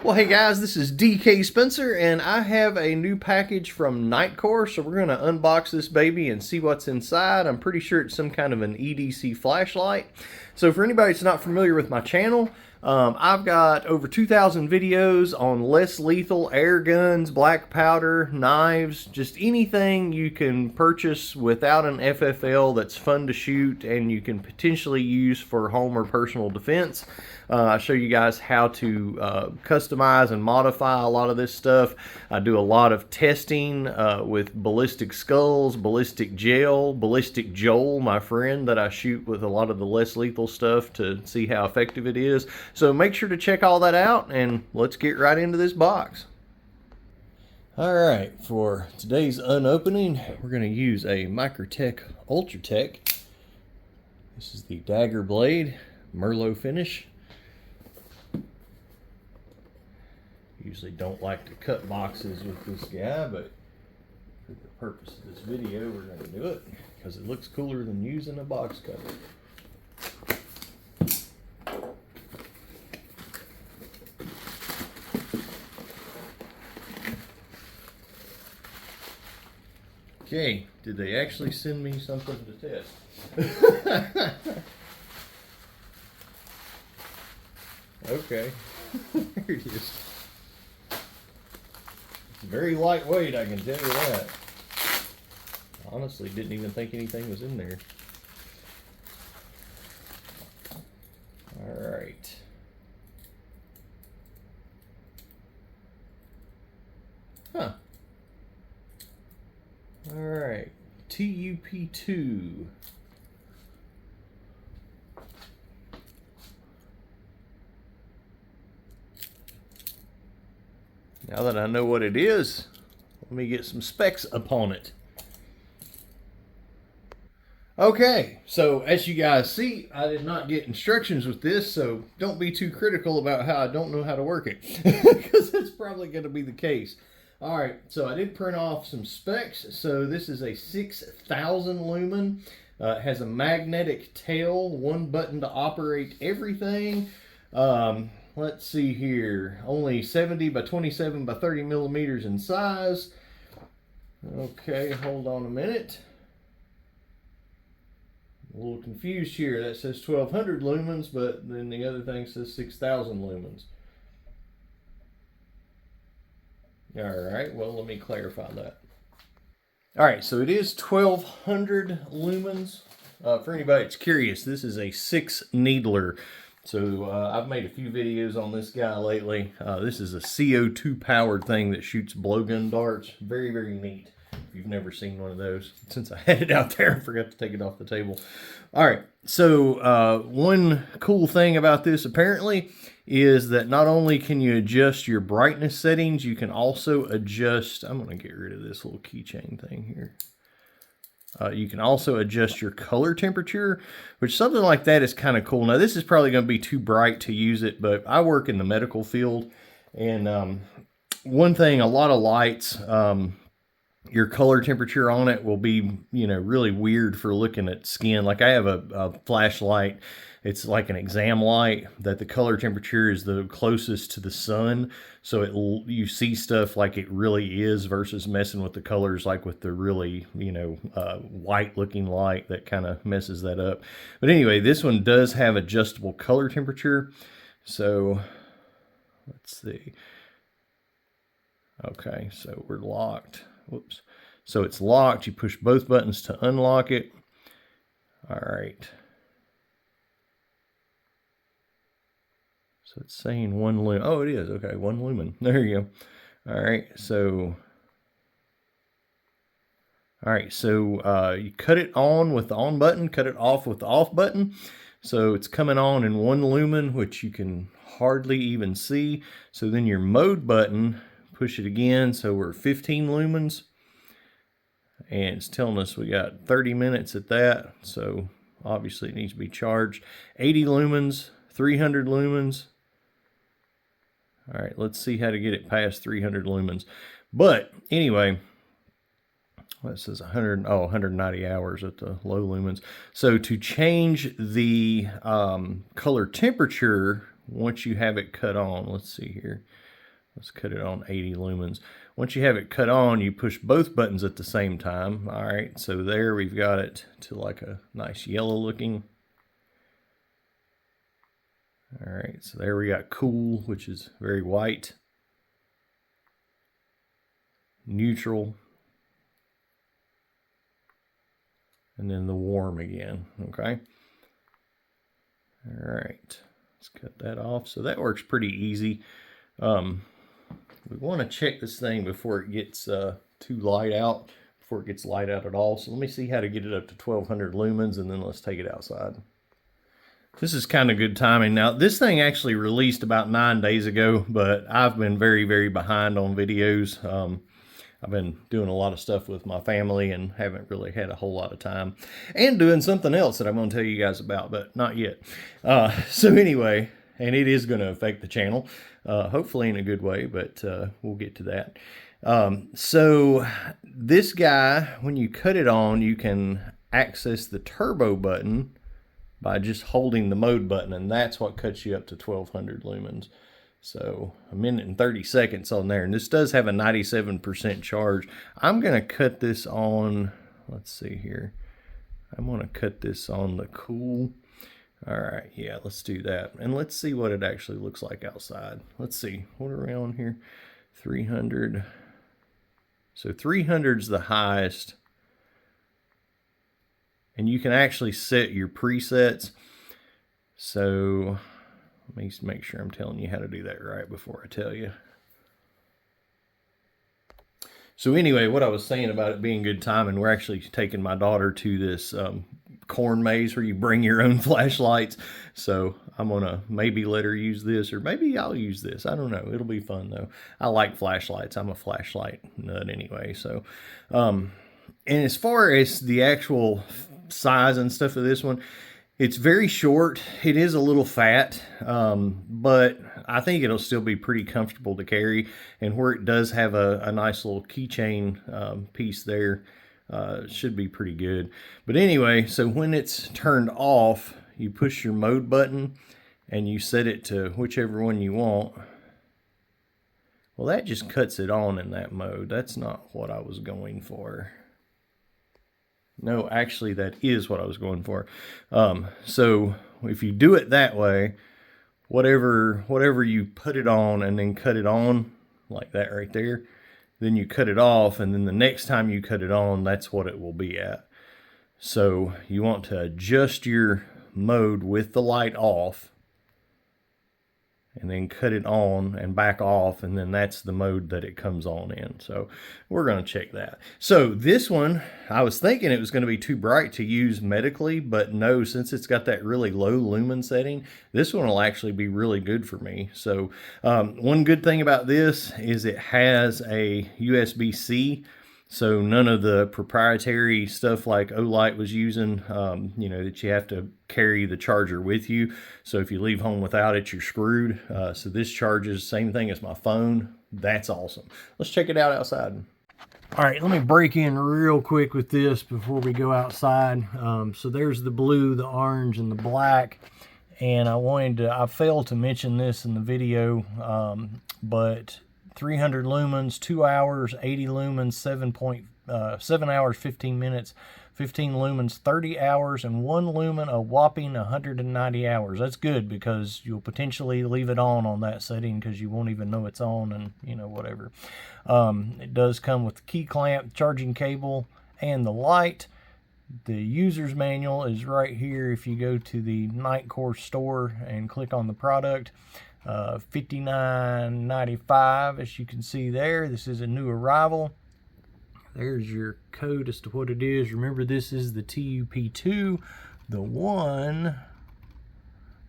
Well, hey guys, this is DK Spencer, and I have a new package from Nightcore, so we're going to unbox this baby and see what's inside. I'm pretty sure it's some kind of an EDC flashlight. So for anybody that's not familiar with my channel, I've got over 2,000 videos on less lethal air guns, black powder, knives, just anything you can purchase without an FFL that's fun to shoot and you can potentially use for home or personal defense. I show you guys how to customize and modify a lot of this stuff. I do a lot of testing with ballistic skulls, ballistic gel, ballistic Joel, my friend that I shoot with a lot of the less lethal stuff to see how effective it is. So make sure to check all that out, and let's get right into this box. All right, for today's unopening, we're going to use a Microtech Ultratech. This is the dagger blade, Merlot finish. Usually don't like to cut boxes with this guy, but for the purpose of this video, we're going to do it because it looks cooler than using a box cutter. Okay, did they actually send me something to test? Okay, there it is. It's very lightweight, I can tell you that. Honestly, didn't even think anything was in there. All right. Huh. All right, TUP2. Now that I know what it is, let me get some specs upon it. Okay, so as you guys see, I did not get instructions with this, so don't be too critical about how I don't know how to work it, because that's probably going to be the case. All right, so I did print off some specs. So this is a 6,000 lumen. It has a magnetic tail, one button to operate everything. Let's see here, only 70 by 27 by 30 millimeters in size. Okay, hold on a minute. I'm a little confused here. That says 1,200 lumens, but then the other thing says 6,000 lumens. All right, well, let me clarify that. All right, so it is 1,200 lumens. For anybody that's curious, this is a 6-needler. So I've made a few videos on this guy lately. This is a CO2 powered thing that shoots blowgun darts. Very, very neat. If you've never seen one of those, since I had it out there, I forgot to take it off the table. All right, so one cool thing about this apparently is that not only can you adjust your brightness settings, you can also adjust, I'm going to get rid of this little keychain thing here. You can also adjust your color temperature, which something like that is kind of cool. Now, this is probably going to be too bright to use it, but I work in the medical field, and one thing, a lot of lights, your color temperature on it will be, really weird for looking at skin. Like I have a flashlight. It's like an exam light that the color temperature is the closest to the sun. So you see stuff like it really is versus messing with the colors like with the really, white looking light that kind of messes that up. But anyway, this one does have adjustable color temperature. So let's see. Okay, so we're locked. Whoops. So it's locked. You push both buttons to unlock it. All right. So it's saying 1 lumen. Oh, it is. Okay, 1 lumen. There you go. All right. So, you cut it on with the on button, cut it off with the off button. So it's coming on in 1 lumen, which you can hardly even see. So then your mode button, push it again. So we're 15 lumens. And it's telling us we got 30 minutes at that. So obviously it needs to be charged. 80 lumens, 300 lumens. All right, let's see how to get it past 300 lumens. But anyway, that says 190 hours at the low lumens. So to change the color temperature, once you have it cut on, let's see here. Let's cut it on 80 lumens. Once you have it cut on, you push both buttons at the same time. All right, so there we've got it to like a nice yellow looking. All right, so there we got cool, which is very white. Neutral. And then the warm again, okay? All right, let's cut that off. So that works pretty easy. We want to check this thing before it gets too light out, before it gets light out at all. So let me see how to get it up to 1200 lumens, and then let's take it outside. This is kind of good timing. Now, this thing actually released about 9 days ago, but I've been very, very behind on videos. I've been doing a lot of stuff with my family and haven't really had a whole lot of time. And doing something else that I'm going to tell you guys about, but not yet. So anyway, and it is going to affect the channel, hopefully in a good way, but we'll get to that. So this guy, when you cut it on, you can access the turbo button by just holding the mode button, and that's what cuts you up to 1200 lumens. So 1 minute and 30 seconds on there, and this does have a 97% charge. I'm going to cut this on, let's see here. I'm going to cut this on the cool. All right, yeah, let's do that. And let's see what it actually looks like outside. Let's see, what are we on here? 300. So 300's the highest. And you can actually set your presets. So let me make sure I'm telling you how to do that right before I tell you. So anyway, what I was saying about it being good timing, we're actually taking my daughter to this corn maze where you bring your own flashlights. So I'm gonna maybe let her use this, or maybe I'll use this. I don't know. It'll be fun though. I like flashlights. I'm a flashlight nut anyway. So, and as far as the actual size and stuff of this one, it's very short. It is a little fat, but I think it'll still be pretty comfortable to carry. And where it does have a nice little keychain piece there, should be pretty good. But anyway, so when it's turned off, you push your mode button and you set it to whichever one you want. Well, that just cuts it on in that mode. That's not what I was going for. No, actually, that is what I was going for. So if you do it that way, whatever you put it on and then cut it on, like that right there, then you cut it off, and then the next time you cut it on, that's what it will be at. So you want to adjust your mode with the light off, and then cut it on and back off, and then that's the mode that it comes on in. So we're going to check that. So this one, I was thinking it was going to be too bright to use medically, but no, since it's got that really low lumen setting, this one will actually be really good for me. So one good thing about this is it has a USB-C. So none of the proprietary stuff like OLED was using, you know, that you have to carry the charger with you. So if you leave home without it, you're screwed. So this charges same thing as my phone. That's awesome. Let's check it out outside. All right, let me break in real quick with this before we go outside. So there's the blue, the orange, and the black. And I failed to mention this in the video, but 300 lumens, 2 hours, 80 lumens, 7 hours, 15 minutes, 15 lumens, 30 hours, and 1 lumen, a whopping 190 hours. That's good because you'll potentially leave it on that setting because you won't even know it's on, and you know, whatever. It does come with the key clamp, charging cable, and the light. The user's manual is right here if you go to the Nightcore store and click on the product. $59.95, as you can see there. This is a new arrival. There's your code as to what it is. Remember, this is the TUP2. The one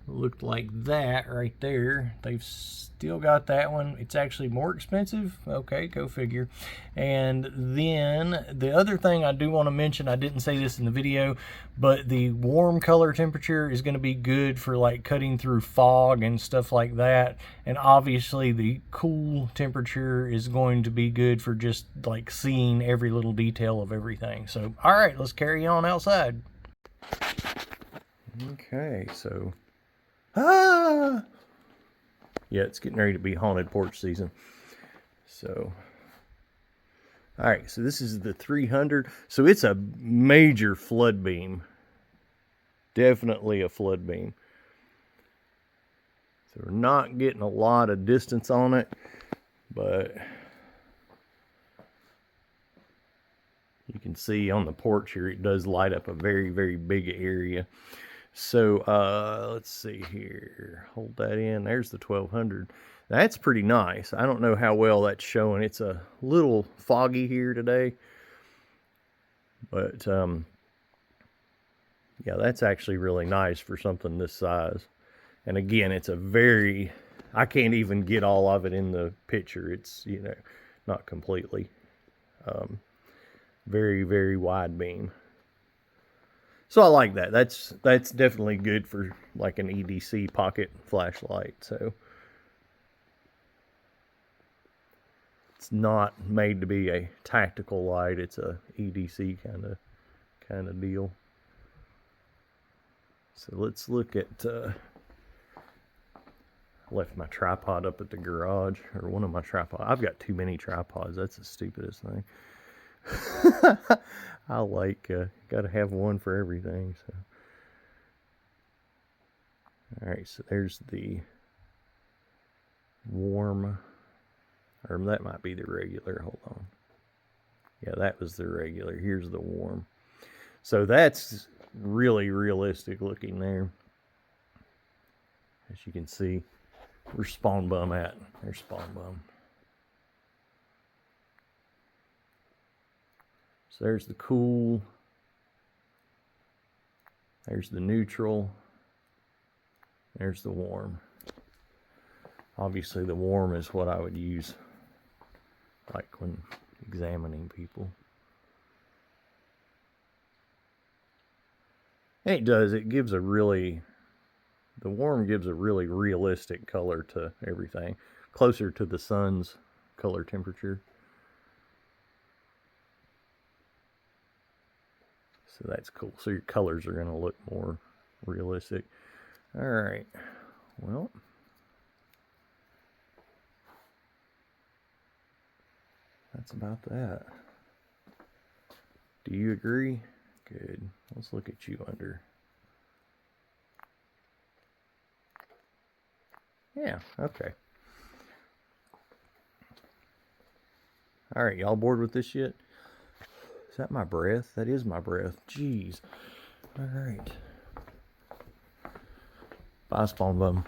looked like that right there. They've still got that one. It's actually more expensive. Okay, go figure. And then the other thing I do want to mention, I didn't say this in the video, but the warm color temperature is going to be good for like cutting through fog and stuff like that. And obviously the cool temperature is going to be good for just like seeing every little detail of everything. So all right, let's carry on outside. Okay, so yeah, it's getting ready to be haunted porch season. So, all right, so this is the 300. So it's a major flood beam. Definitely a flood beam. So we're not getting a lot of distance on it, but you can see on the porch here, it does light up a very, very big area. So let's see here. Hold that in. There's the 1200. That's pretty nice. I don't know how well that's showing. It's a little foggy here today. But yeah, that's actually really nice for something this size. And again, it's a very, I can't even get all of it in the picture. It's, you know, not completely. Very, very wide beam. So I like that. That's definitely good for like an EDC pocket flashlight. So it's not made to be a tactical light. It's a EDC kind of deal. So let's look at. Left my tripod up at the garage, or one of my tripods. I've got too many tripods. That's the stupidest thing. I like got to have one for everything. So, all right. So there's the warm, or that might be the regular. Hold on. Yeah, that was the regular. Here's the warm. So that's really realistic looking there. As you can see, where's Spawn Bum at? There's Spawn Bum. So there's the cool. There's the neutral. There's the warm. Obviously the warm is what I would use like when examining people. And it does, it gives a really, the warm gives a really realistic color to everything. Closer to the sun's color temperature. So that's cool. So your colors are going to look more realistic. All right. Well, that's about that. Do you agree? Good. Let's look at you under. Yeah, okay. All right, y'all bored with this yet? Is that my breath? That is my breath. Jeez. All right. Bye, Spawn Bum.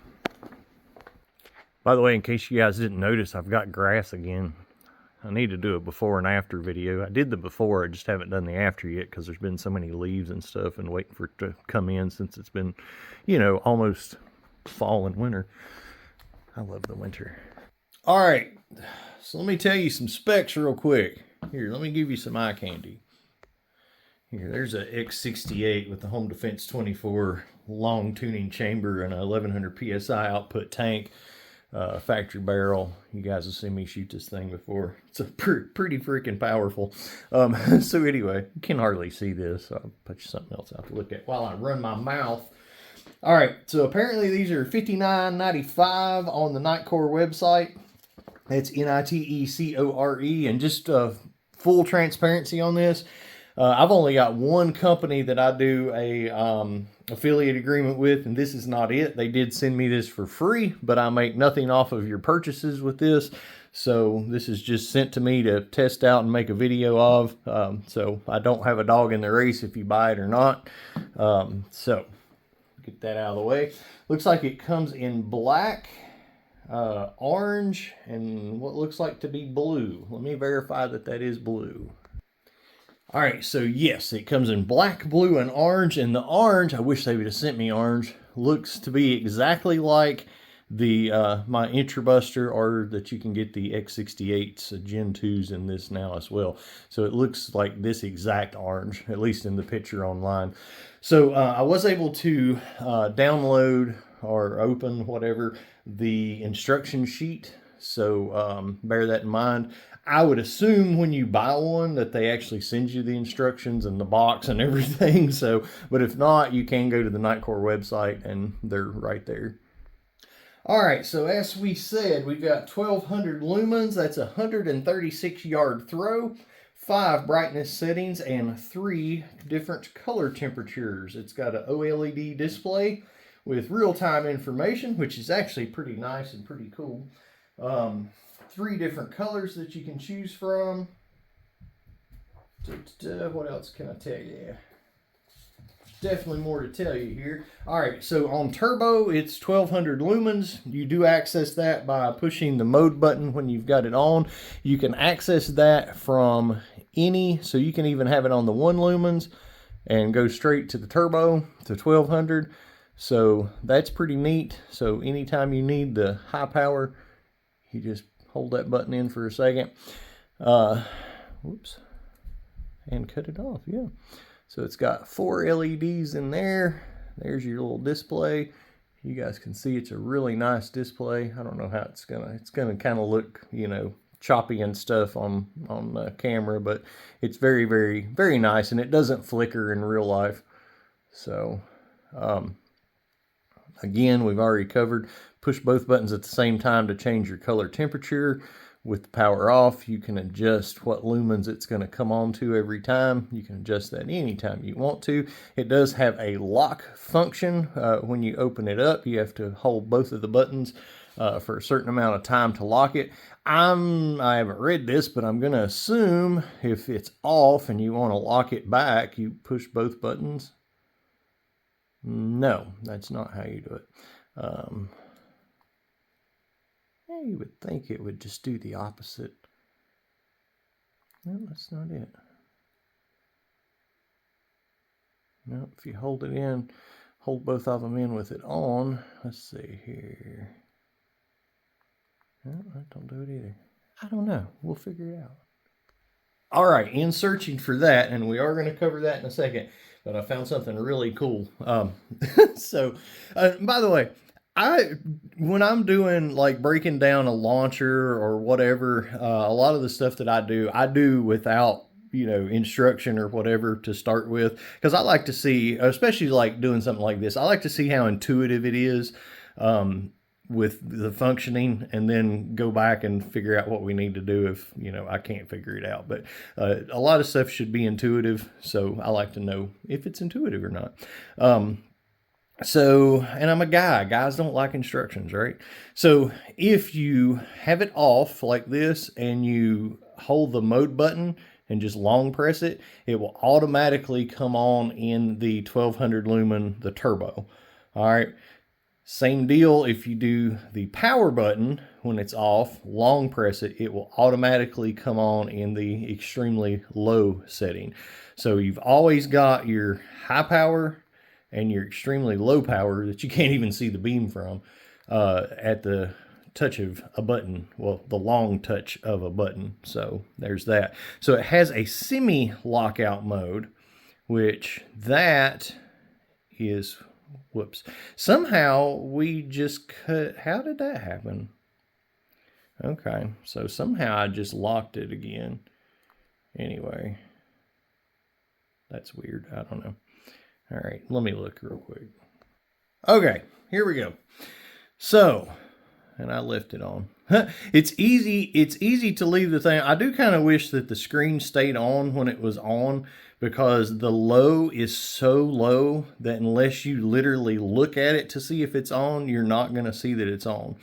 By the way, in case you guys didn't notice, I've got grass again. I need to do a before and after video. I did the before, I just haven't done the after yet because there's been so many leaves and stuff and waiting for it to come in since it's been, you know, almost fall and winter. I love the winter. All right, so let me tell you some specs real quick. Here, let me give you some eye candy. Here, there's a X68 with the Home Defense 24 long tuning chamber and a 1100 PSI output tank. Factory barrel. You guys have seen me shoot this thing before. It's a pretty freaking powerful. So anyway, you can hardly see this. So I'll put you something else out to look at while I run my mouth. All right, so apparently these are $59.95 on the Nightcore website. It's Nitecore, and just full transparency on this. I've only got one company that I do a affiliate agreement with, and this is not it. They did send me this for free, but I make nothing off of your purchases with this. So this is just sent to me to test out and make a video of. So I don't have a dog in the race if you buy it or not. So get that out of the way. Looks like it comes in black, orange, and what looks like to be blue. Let me verify that that is blue. All right, so yes, it comes in black, blue, and orange. And the orange, I wish they would have sent me orange, looks to be exactly like the my Intrabuster, or that you can get the X68s, Gen 2s in this now as well. So it looks like this exact orange, at least in the picture online. So I was able to download or open whatever the instruction sheet. So bear that in mind. I would assume when you buy one that they actually send you the instructions and the box and everything. So, but if not, you can go to the Nightcore website and they're right there. All right, so as we said, we've got 1200 lumens. That's a 136 yard throw, 5 brightness settings, and 3 different color temperatures. It's got an OLED display with real-time information, which is actually pretty nice and pretty cool. 3 different colors that you can choose from. What else can I tell you? Definitely more to tell you here. All right, so on turbo, it's 1200 lumens. You do access that by pushing the mode button when you've got it on. You can access that from any, so you can even have it on the 1 lumens and go straight to the turbo to 1200. So that's pretty neat. So anytime you need the high power, you just hold that button in for a second. Whoops. And cut it off, yeah. So it's got 4 LEDs in there. There's your little display. You guys can see it's a really nice display. I don't know how it's gonna kind of look, you know, choppy and stuff on the camera, but it's very, very, very nice, and it doesn't flicker in real life. So, again, we've already covered. Push both buttons at the same time to change your color temperature. With the power off, you can adjust what lumens it's going to come on to every time. You can adjust that anytime you want to. It does have a lock function. When you open it up, you have to hold both of the buttons for a certain amount of time to lock it. I haven't read this, but I'm going to assume if it's off and you want to lock it back, you push both buttons. No, that's not how you do it. You would think it would just do the opposite. No, that's not it. No, if you hold it in, hold both of them in with it on. Let's see here. No, that don't do it either. I don't know. We'll figure it out. All right, in searching for that, and we are going to cover that in a second, but I found something really cool. So, by the way, when I'm doing like breaking down a launcher or whatever, a lot of the stuff that I do without, you know, instruction or whatever to start with, because I like to see, especially like doing something like this, I like to see how intuitive it is with the functioning, and then go back and figure out what we need to do if, you know, I can't figure it out. But a lot of stuff should be intuitive, so I like to know if it's intuitive or not. So, and I'm a guy. Guys don't like instructions, right? So if you have it off like this and you hold the mode button and just long press it, it will automatically come on in the 1200 lumen, the turbo. All right. Same deal if you do the power button when it's off, long press it, it will automatically come on in the extremely low setting. So you've always got your high power and your extremely low power that you can't even see the beam from at the touch of a button. Well, the long touch of a button. So there's that. So it has a semi-lockout mode, which that is, whoops. Somehow we just cut, how did that happen? Okay, so somehow I just locked it again. Anyway, that's weird. I don't know. All right, let me look real quick. Okay, here we go. So, and I left it on. It's easy to leave the thing. I do kind of wish that the screen stayed on when it was on, because the low is so low that unless you literally look at it to see if it's on, you're not going to see that it's on.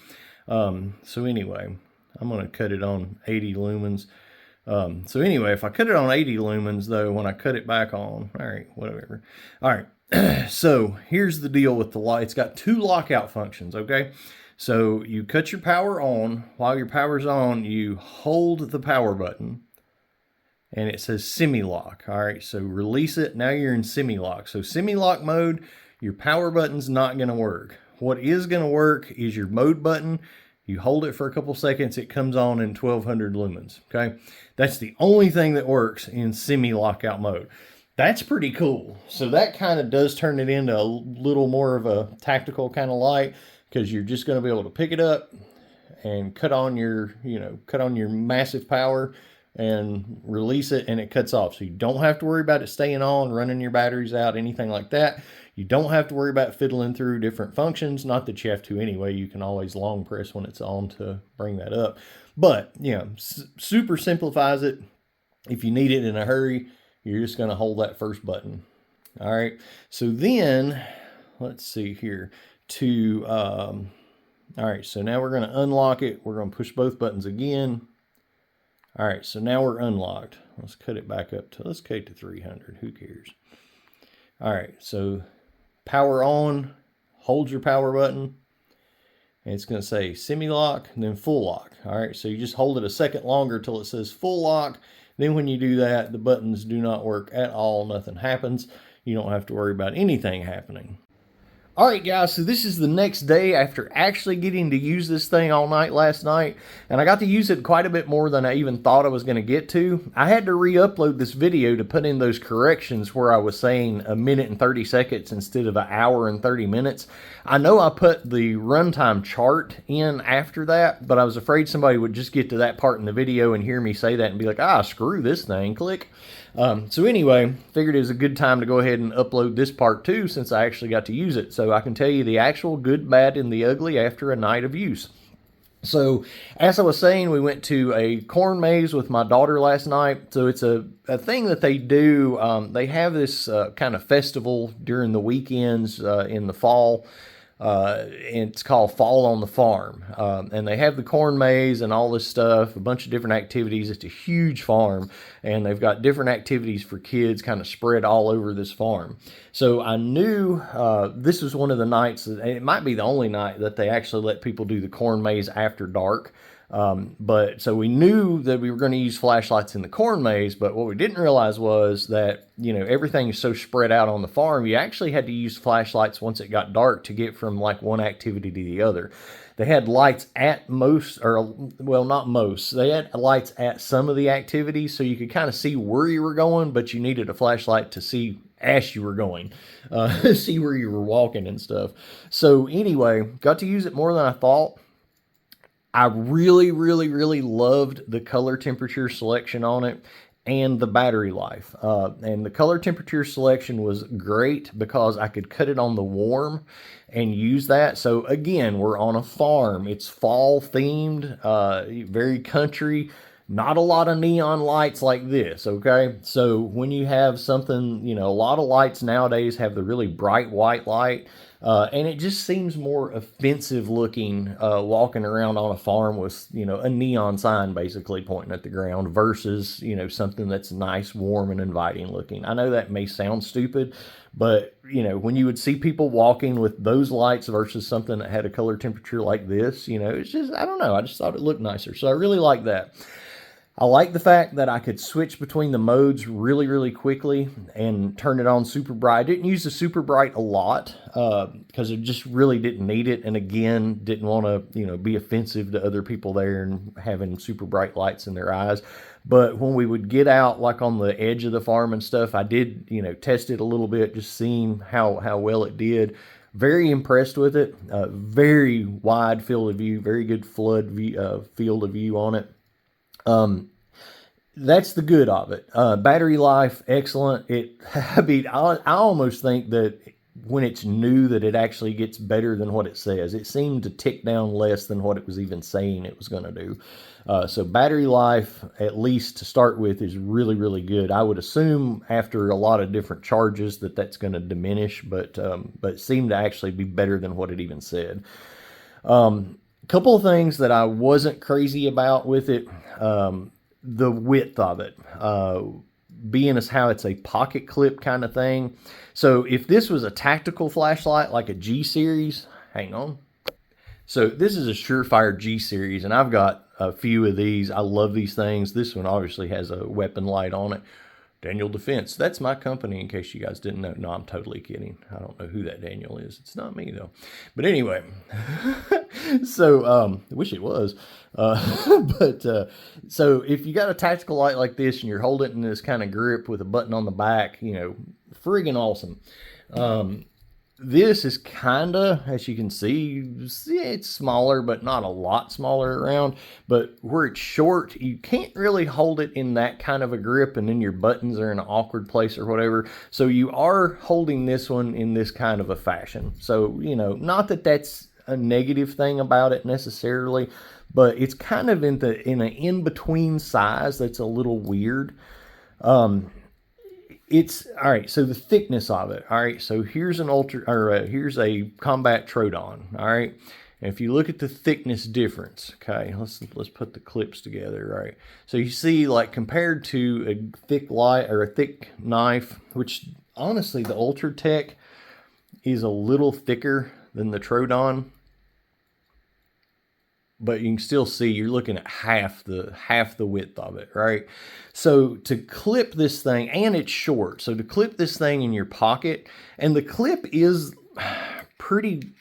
So anyway, I'm going to cut it on 80 lumens. So anyway, if I cut it on 80 lumens though, when I cut it back on, all right, whatever. All right. So here's the deal with the light. It's got 2 lockout functions. Okay. So you cut your power on. While your power's on, you hold the power button and it says semi-lock. All right. So release it. Now you're in semi-lock. So semi-lock mode, your power button's not going to work. What is going to work is your mode button. You hold it for a couple seconds, it comes on in 1200 lumens, okay? That's the only thing that works in semi-lockout mode. That's pretty cool. So that kind of does turn it into a little more of a tactical kind of light, because you're just going to be able to pick it up and cut on your, you know, cut on your massive power and release it, and it cuts off. So you don't have to worry about it staying on, running your batteries out, anything like that. You don't have to worry about fiddling through different functions. Not that you have to anyway. You can always long press when it's on to bring that up. But, you know, super simplifies it. If you need it in a hurry, you're just going to hold that first button. All right. So then, let's see here. All right. So now we're going to unlock it. We're going to push both buttons again. All right, so now we're unlocked. Let's cut it back up to, let's cut it to 300. Who cares? All right, so power on, hold your power button, and it's going to say semi-lock and then full lock. All right, so you just hold it a second longer till it says full lock. Then when you do that, the buttons do not work at all. Nothing happens. You don't have to worry about anything happening. All right, guys, so this is the next day after actually getting to use this thing all night last night, and I got to use it quite a bit more than I even thought I was going to get to. I had to re-upload this video to put in those corrections where I was saying 1 minute and 30 seconds instead of 1 hour and 30 minutes. I know I put the runtime chart in after that, but I was afraid somebody would just get to that part in the video and hear me say that and be like, ah, screw this thing, click. So anyway, figured it was a good time to go ahead and upload this part too, since I actually got to use it. So I can tell you the actual good, bad, and the ugly after a night of use. So as I was saying, we went to a corn maze with my daughter last night. So it's a thing that they do. They have this kind of festival during the weekends in the fall. And it's called Fall on the Farm. And they have the corn maze and all this stuff, a bunch of different activities. It's a huge farm, and they've got different activities for kids kind of spread all over this farm. So I knew this was one of the nights, it might be the only night that they actually let people do the corn maze after dark. But so we knew that we were going to use flashlights in the corn maze, but what we didn't realize was that, you know, everything is so spread out on the farm, you actually had to use flashlights once it got dark to get from like one activity to the other. They had lights at most, or well, not most, they had lights at some of the activities, so you could kind of see where you were going, but you needed a flashlight to see as you were going, see where you were walking and stuff. So anyway, got to use it more than I thought. I really, really, really loved the color temperature selection on it and the battery life. And the color temperature selection was great because I could cut it on the warm and use that. So again, we're on a farm. It's fall themed, very country. Not a lot of neon lights like this, okay? So when you have something, you know, a lot of lights nowadays have the really bright white light, and it just seems more offensive looking walking around on a farm with, you know, a neon sign basically pointing at the ground versus, you know, something that's nice, warm, and inviting looking. I know that may sound stupid, but, you know, when you would see people walking with those lights versus something that had a color temperature like this, you know, it's just, I don't know, I just thought it looked nicer. So I really like that. I like the fact that I could switch between the modes really, really quickly and turn it on super bright. I didn't use the super bright a lot because I just really didn't need it. And again, didn't want to, you know, be offensive to other people there and having super bright lights in their eyes. But when we would get out like on the edge of the farm and stuff, I did, you know, test it a little bit, just seeing how well it did. Very impressed with it. Very wide field of view, very good flood view, field of view on it. That's the good of it. Battery life, excellent. I mean, I almost think that when it's new that it actually gets better than what it says. It seemed to tick down less than what it was even saying it was going to do. So battery life, at least to start with, is really, really good. I would assume after a lot of different charges that that's going to diminish, but it seemed to actually be better than what it even said. Couple of things that I wasn't crazy about with it. The width of it, being as how it's a pocket clip kind of thing. So if this was a tactical flashlight like a G series, hang on. So this is a Surefire G series, and I've got a few of these. I love these things. This one obviously has a weapon light on it. Daniel Defense, that's my company in case you guys didn't know. No, I'm totally kidding. I don't know who that Daniel is. It's not me though. But anyway, so I wish it was. So if you got a tactical light like this and you're holding it in this kind of grip with a button on the back, you know, friggin' awesome. This is kind of, as you can see, it's smaller, but not a lot smaller around. But where it's short, you can't really hold it in that kind of a grip, and then your buttons are in an awkward place or whatever. So you are holding this one in this kind of a fashion. So, you know, not that that's a negative thing about it necessarily, but it's kind of in an in-between size that's a little weird. It's all right. So the thickness of it. All right. So here's an here's a combat Troodon. All right. And if you look at the thickness difference, okay, let's put the clips together. All right. So you see, like, compared to a thick light or a thick knife, which honestly the Ultra Tech is a little thicker than the Troodon, but you can still see you're looking at half the width of it, right? So to clip this thing, and it's short, so to clip this thing in your pocket, and the clip is pretty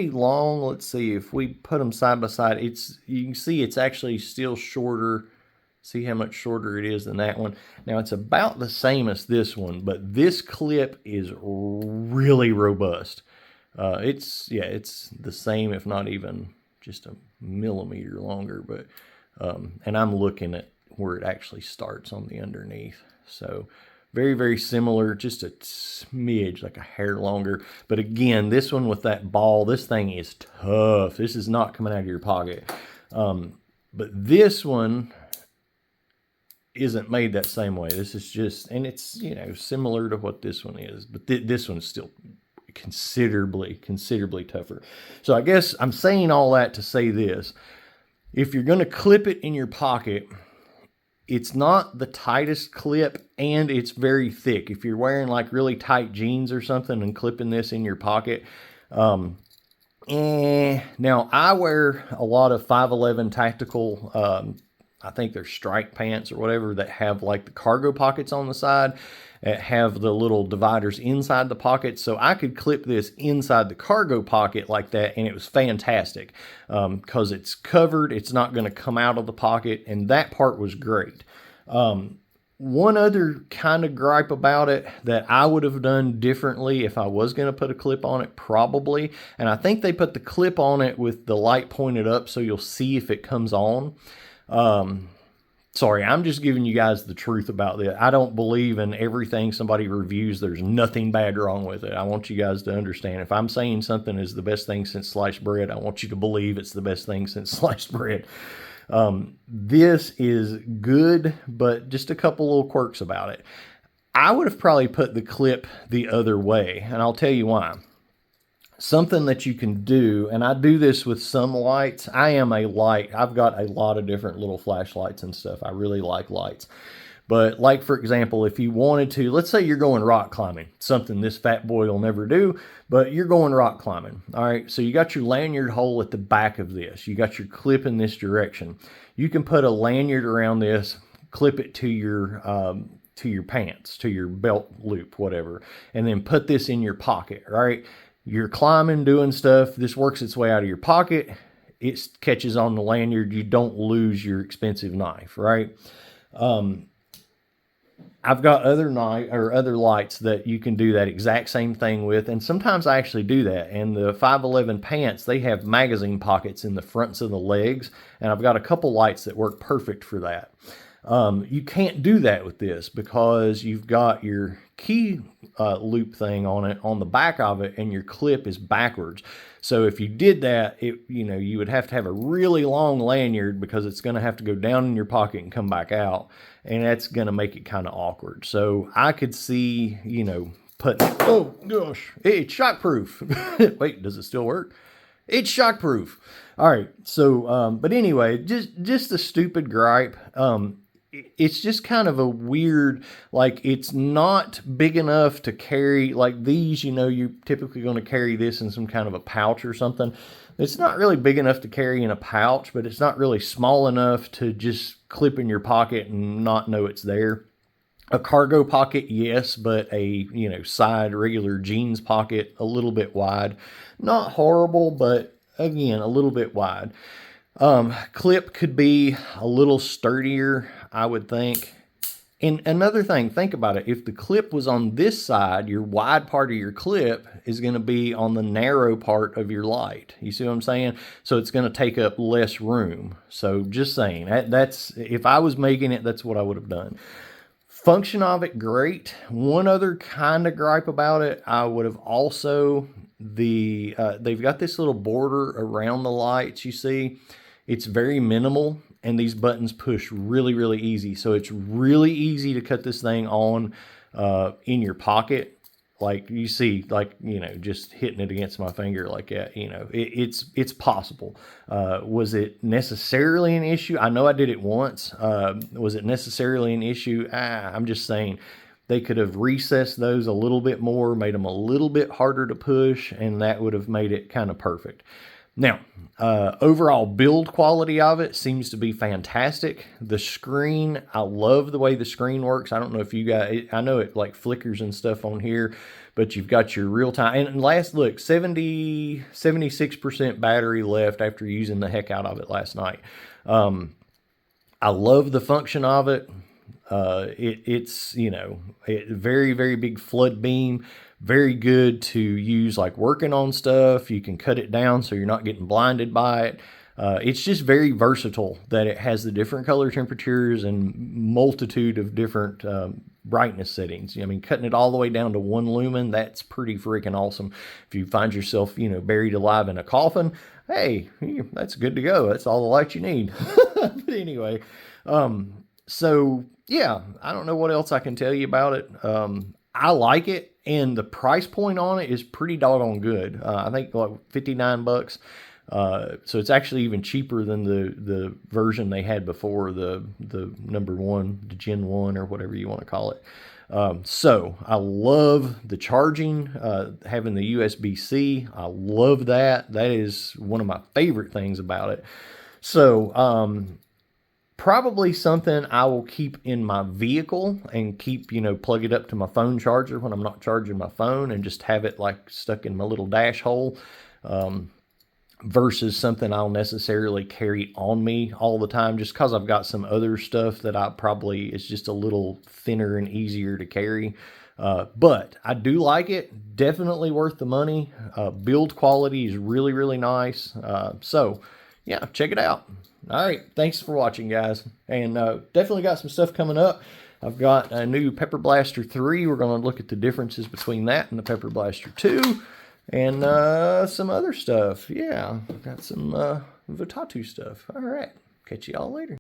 long. Let's see, if we put them side by side, you can see it's actually still shorter. See how much shorter it is than that one. Now it's about the same as this one, but this clip is really robust. It's the same, if not even just a millimeter longer, but and I'm looking at where it actually starts on the underneath. So very similar, just a smidge, like a hair longer. But again, this one with that ball, this thing is tough. This is not coming out of your pocket. But this one isn't made that same way. This is just, and it's, you know, similar to what this one is, but this one's still considerably tougher. So I guess I'm saying all that to say this: if you're going to clip it in your pocket, it's not the tightest clip, and it's very thick. If you're wearing like really tight jeans or something and clipping this in your pocket, now I wear a lot of 511 tactical, I think they're strike pants or whatever, that have like the cargo pockets on the side, that have the little dividers inside the pocket. So I could clip this inside the cargo pocket like that, and it was fantastic because it's covered. It's not going to come out of the pocket, and that part was great. One other kind of gripe about it that I would have done differently if I was going to put a clip on it, probably, and I think they put the clip on it with the light pointed up so you'll see if it comes on. Sorry, I'm just giving you guys the truth about this. I don't believe in everything somebody reviews. There's nothing bad wrong with it. I want you guys to understand. If I'm saying something is the best thing since sliced bread, I want you to believe it's the best thing since sliced bread. This is good, but just a couple little quirks about it. I would have probably put the clip the other way, and I'll tell you why. Something that you can do, and I do this with some lights. I've got a lot of different little flashlights and stuff. I really like lights. But like, for example, if you wanted to, let's say you're going rock climbing, something this fat boy will never do, but you're going rock climbing. All right, so you got your lanyard hole at the back of this. You got your clip in this direction. You can put a lanyard around this, clip it to your pants, to your belt loop, whatever, and then put this in your pocket, right? You're climbing, doing stuff. This works its way out of your pocket. It catches on the lanyard. You don't lose your expensive knife, right? I've got other lights that you can do that exact same thing with, and sometimes I actually do that. And the 511 pants, they have magazine pockets in the fronts of the legs, and I've got a couple lights that work perfect for that. You can't do that with this because you've got your key loop thing on it on the back of it, and your clip is backwards. So if you did that, you would have to have a really long lanyard because it's going to have to go down in your pocket and come back out, and that's going to make it kind of awkward. So I could see, putting, oh gosh, it's shockproof. Wait, does it still work? It's shockproof. All right. So, but anyway, just a stupid gripe. It's just kind of a weird, like, it's not big enough to carry like these, you're typically going to carry this in some kind of a pouch or something. It's not really big enough to carry in a pouch, but it's not really small enough to just clip in your pocket and not know it's there. A cargo pocket, yes, but a, side regular jeans pocket, a little bit wide. Not horrible, but again, a little bit wide. Clip could be a little sturdier, I would think. And another thing, think about it. If the clip was on this side, your wide part of your clip is going to be on the narrow part of your light. You see what I'm saying? So it's going to take up less room. So just saying, that's, if I was making it, that's what I would have done. Function of it, great. One other kind of gripe about it, I would have also, they've got this little border around the lights, you see. It's very minimal, and these buttons push really, really easy. So it's really easy to cut this thing on in your pocket. Like you see, like, you know, just hitting it against my finger like that, you know, it's possible. Was it necessarily an issue? I know I did it once. Was it necessarily an issue? I'm just saying they could have recessed those a little bit more, made them a little bit harder to push, and that would have made it kind of perfect. Now, overall build quality of it seems to be fantastic. The screen, I love the way the screen works. I don't know if you guys, I know it like flickers and stuff on here, but you've got your real time. And last look, 76% battery left after using the heck out of it last night. I love the function of it. It's, you know, very, very big flood beam. Very good to use like working on stuff. You can cut it down so you're not getting blinded by it. It's just very versatile that it has the different color temperatures and multitude of different brightness settings. I mean, cutting it all the way down to 1 lumen, that's pretty freaking awesome. If you find yourself, you know, buried alive in a coffin, hey, that's good to go. That's all the light you need. But anyway, so yeah, I don't know what else I can tell you about it. I like it. And the price point on it is pretty doggone good. I think like 59 bucks. So it's actually even cheaper than the version they had before, the number 1, the Gen 1 or whatever you want to call it. So I love the charging, having the USB-C. I love that. That is one of my favorite things about it. So, probably something I will keep in my vehicle and keep, you know, plug it up to my phone charger when I'm not charging my phone and just have it like stuck in my little dash hole, versus something I'll necessarily carry on me all the time, just because I've got some other stuff that I probably is just a little thinner and easier to carry. But I do like it. Definitely worth the money. Build quality is really, really nice. So yeah, check it out. All right, thanks for watching, guys. And definitely got some stuff coming up. I've got a new Pepper Blaster 3. We're going to look at the differences between that and the Pepper Blaster 2. And some other stuff. Yeah, got some Tattu stuff. All right, catch you all later.